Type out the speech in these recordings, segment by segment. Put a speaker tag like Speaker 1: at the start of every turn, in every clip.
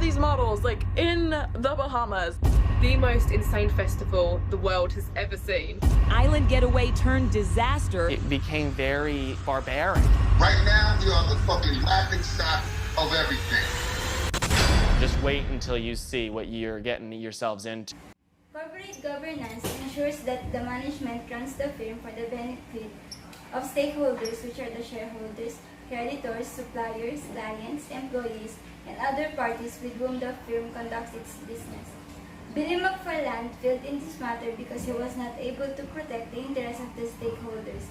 Speaker 1: these models like in the Bahamas.
Speaker 2: The most insane festival the world has ever seen.
Speaker 3: Island getaway turned disaster.
Speaker 4: It became very barbaric.
Speaker 5: Right now, we are the fucking laughing stock of everything.
Speaker 4: Just wait until you see what you're getting yourselves into.
Speaker 6: Corporate governance ensures that the management runs the firm for the benefit of stakeholders, which are the shareholders, creditors, suppliers, clients, employees, and other parties with whom the firm conducts its business. Billy McFarland failed in this matter because he was not able to protect the interests of the stakeholders.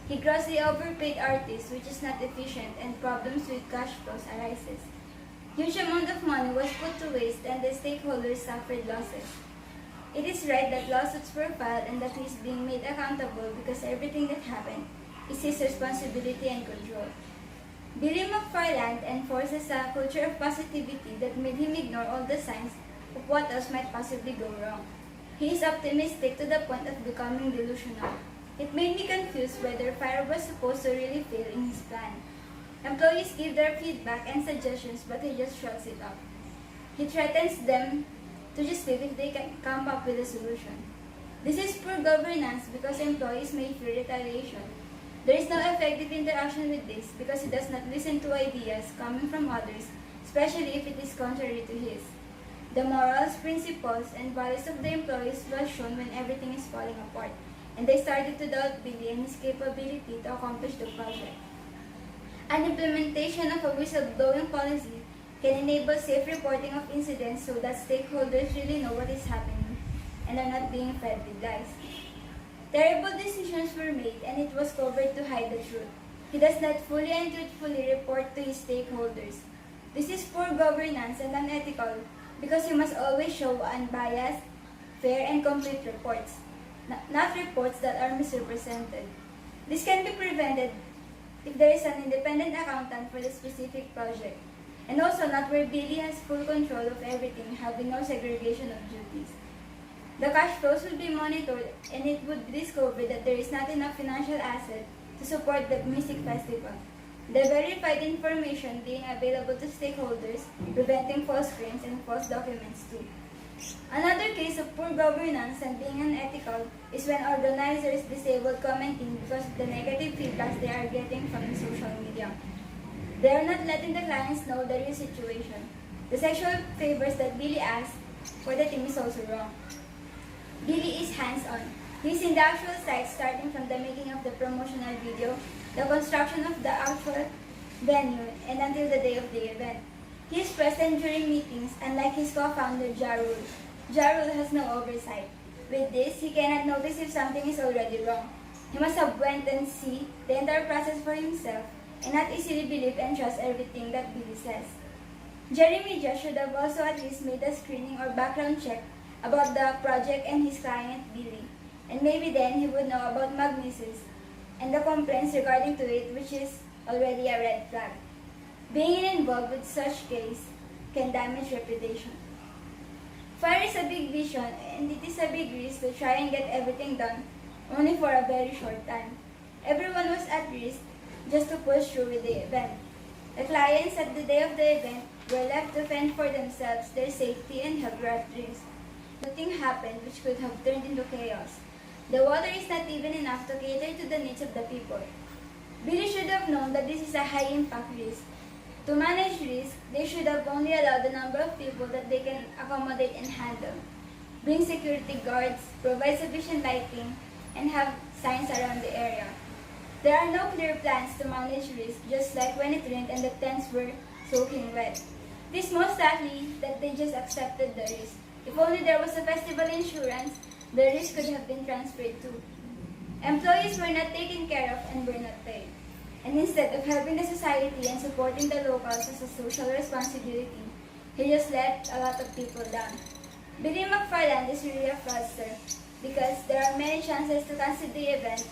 Speaker 6: He grossly overpaid artists, which is not efficient, and problems with cash flows arises. Huge amount of money was put to waste and the stakeholders suffered losses. It is right that lawsuits were filed and that he is being made accountable because everything that happened is his responsibility and control. Billy McFarland enforces a culture of positivity that made him ignore all the signs of what else might possibly go wrong. He is optimistic to the point of becoming delusional. It made me confused whether Fire was supposed to really fail in his plan. Employees give their feedback and suggestions, but he just shrugs it off. He threatens them to just leave if they can come up with a solution. This is poor governance because employees may fear retaliation. There is no effective interaction with this because he does not listen to ideas coming from others, especially if it is contrary to his. The morals, principles, and values of the employees were shown when everything is falling apart, and they started to doubt Billy and his capability to accomplish the project. An implementation of a whistleblowing policy can enable safe reporting of incidents so that stakeholders really know what is happening and are not being fed with lies. Terrible decisions were made and it was covered to hide the truth. He does not fully and truthfully report to his stakeholders. This is poor governance and unethical because he must always show unbiased, fair, and complete reports, not reports that are misrepresented. This can be prevented if there is an independent accountant for the specific project, and also not where Billy has full control of everything, having no segregation of duties. The cash flows will be monitored and it would be discovered that there is not enough financial asset to support the music festival. The verified information being available to stakeholders, preventing false claims and false documents too. Another case of poor governance and being unethical is when organizers disable commenting because of the negative feedback they are getting from the social media. They are not letting the clients know the real situation. The sexual favors that Billy asks for the team is also wrong. Billy is hands-on. He is in the actual site starting from the making of the promotional video, the construction of the actual venue, and until the day of the event. He is present during meetings, unlike his co-founder, Ja Rule. Ja Rule has no oversight. With this, he cannot notice if something is already wrong. He must have went and see the entire process for himself and not easily believe and trust everything that Billy says. Jerry Media should have also at least made a screening or background check about the project and his client, Billy. And maybe then he would know about Magnesis and the complaints regarding to it, which is already a red flag. Being involved with such case can damage reputation. Fire is a big vision and it is a big risk to try and get everything done only for a very short time. Everyone was at risk just to push through with the event. The clients at the day of the event were left to fend for themselves, their safety and health were at risk. Nothing happened which could have turned into chaos. The water is not even enough to cater to the needs of the people. Billy should have known that this is a high-impact risk. To manage risk, they should have only allowed the number of people that they can accommodate and handle. Bring security guards, provide sufficient lighting, and have signs around the area. There are no clear plans to manage risk, just like when it rained and the tents were soaking wet. It is most likely that they just accepted the risk. If only there was a festival insurance, the risk could have been transferred too. Employees were not taken care of and were not paid. And instead of helping the society and supporting the locals as a social responsibility, he just let a lot of people down. Billy McFarland is really a fraudster because there are many chances to cancel the event,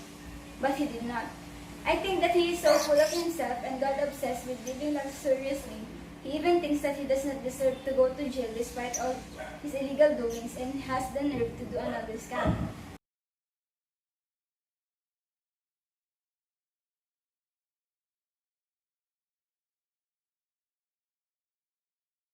Speaker 6: but he did not. I think that he is so full of himself and got obsessed with living luxuriously. He even thinks that he does not deserve to go to jail despite all his illegal doings and has the nerve to do another scam.